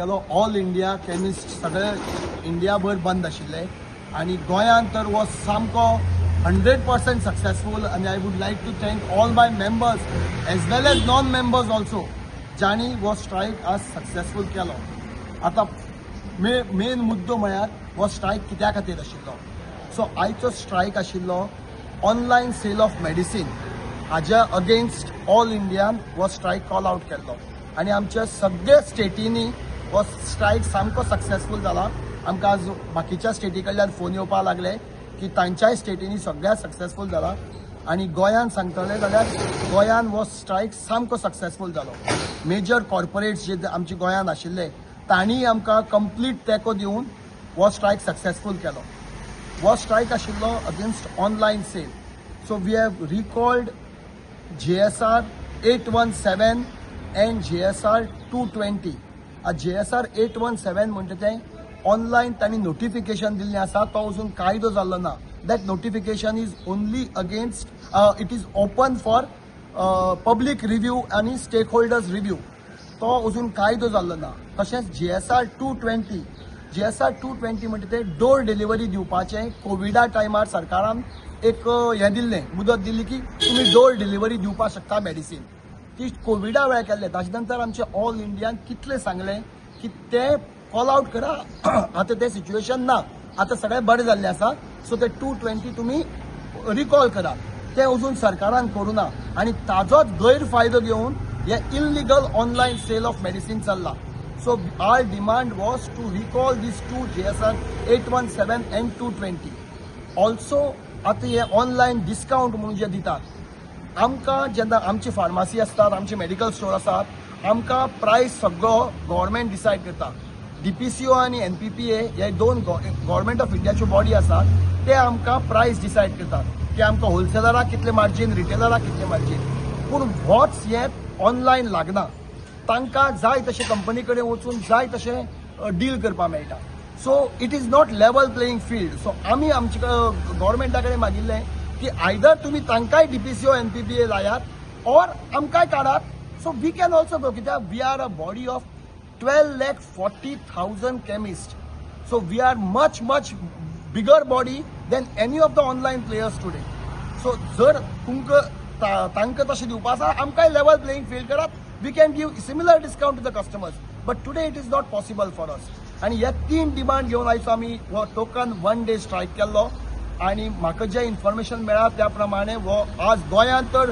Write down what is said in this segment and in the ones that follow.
आमगेलो all India chemist सगळे इंडियाभर बंद आशिल्ले आनी गोंयांत तर हो सामको 100% सक्सेसफूल आनी I would like to thank all my members as well as non members also ज्यांनी हो स्ट्रायक आज सक्सेसफूल केलो. आतां मेन मुद्दो म्हळ्यार हो स्ट्रायक कित्या खातीर आशिल्लो. सो आयचो स्ट्रायक आशिल्लो ऑनलायन सेल ऑफ मेडिसीन हाज्या अगेन्स्ट ऑल इंडियान हो स्ट्रायक कॉल आउट केल्लो आनी आमच्या सगळ्या स्टेटींनी हो स्ट्रायक सामको सक्सेसफूल जाला. आमकां आज बाकीच्या स्टेटी कडल्यान फोन येवपाक लागले की तांच्याय स्टेटींनी सगळ्या सक्सेसफूल जाला आनी गोंयान सांगतले जाल्यार गोंयान हो स्ट्रायक सामको सक्सेसफूल जालो. मेजर कॉर्पोरेट्स जे आमचे गोंयान आशिल्ले तांणी आमकां कंप्लीट तेंको दिवन हो स्ट्रायक सक्सेसफूल केलो. हो स्ट्रायक आशिल्लो against online sale. So we have recalled JSR 817 and JSR 220. JSR 817 म्हणटा तें ऑनलायन तांणी नोटिफिकेशन दिल्लें आसा तो अजून कायदो जाल्लो ना. That notification is only against it is open for public review आनी स्टेक होल्डर्स रिव्यू. तो अजून कायदो जाल्लो ना. तशेंच JSR 220 म्हणटा तें डोर डिलिव्हरी दिवपाचें कोविडा टायमार सरकारान एक हें दिल्लें मुदत दिल्ली की तुमी डोर डिलिव्हरी दिवपाक शकता मेडिसीन. ती कोविडा वेळार केल्लें. ताचे नंतर आमचे ऑल इंडियान कितलें सांगलें की ते कॉल आउट करा. आतां तें सिच्युएशन ना. आतां सगळें बरें जाल्लें आसा. सो ते 220 तुमी रिकॉल करा. तें अजून सरकारान करूं ना आनी ताजोच गैरफायदो घेवन हे illegal online sale of medicine चल्ला. So our demand was to recall these two JSR 817 and 220. Also, आता हे ऑनलायन डिस्काउंट म्हणून जे दितात आमकां जेन्ना आमची फार्मासी असतात आमचे मेडिकल स्टोर आसात आमकां प्रायस सगळो गव्हर्मेंट डिसायड करता. DPCO आनी NPPA हे दोन गव्हर्मेंट ऑफ इंडियाच्यो बॉडी आसात ते आमकां प्रायस डिसायड करतात की आमकां होलसेलराक कितले मार्जीन रिटेलराक कितले मार्जीन. पूण होच हे ऑनलायन लागना. तांकां जाय तशें कंपनी कडेन वचून जाय तशें डील करपाक मेळटा. So it is not level playing field. So आमी आमच्या गव्हर्मेंटा कडेन मागिल्लें की आयदर तुमी तांकांय DPCO NPPA लायात ऑर आमकांय काडात. So we can also go कित्याक we are a body of 12,40,000 chemists. So we are much bigger body than any of the online players today. So जर तुमकां तांकां तशें दिवपा आसा आमकांय लेवल प्लेइंग फील्ड करात. We can give similar discount to the customers, but today it is not possible for us. आणि हे तीन डिमांड घेवन आयचो आमी हो टोकन 1 डे स्ट्रायक केल्लो आनी म्हाका जे इन्फॉर्मेशन मेळ्ळा त्या प्रमाणे हो आज गोंयांत तर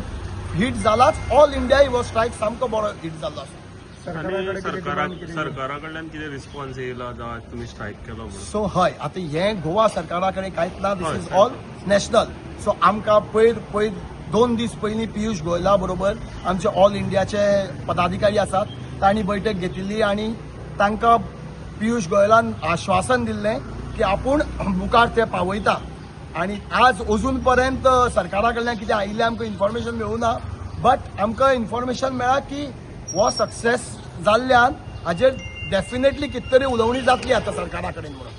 हिट जालाच. ऑल इंडिया हो स्ट्रायक सामको बरो हिट जाल्लो आसा. सरकारा कडल्यान कितें रिस्पॉन्स येयला तुमी स्ट्रायक केलो म्हणून. सो हय आतां हें गोवा सरकारा कडेन कांयच ना. This is all national. So आमकां पयर 2 दीस पयलीं पियुष गोयला बरोबर आमचे ऑल इंडियाचे पदाधिकारी आसात तांणी बैठक घेतिल्ली आनी तांकां पियुष गोयलान आश्वासन दिल्लें की आपूण मुखार ते पावयता. आनी आज अजून पर्यंत सरकारा कडल्यान कितें आयिल्लें आमकां इन्फॉर्मेशन मेळूं ना. बट आमकां इन्फॉर्मेशन मेळ्ळा की हो सक्सेस जाल्ल्यान हाजेर डेफिनेटली कितें तरी उलोवणी जातली आतां सरकारा कडेन म्हणून.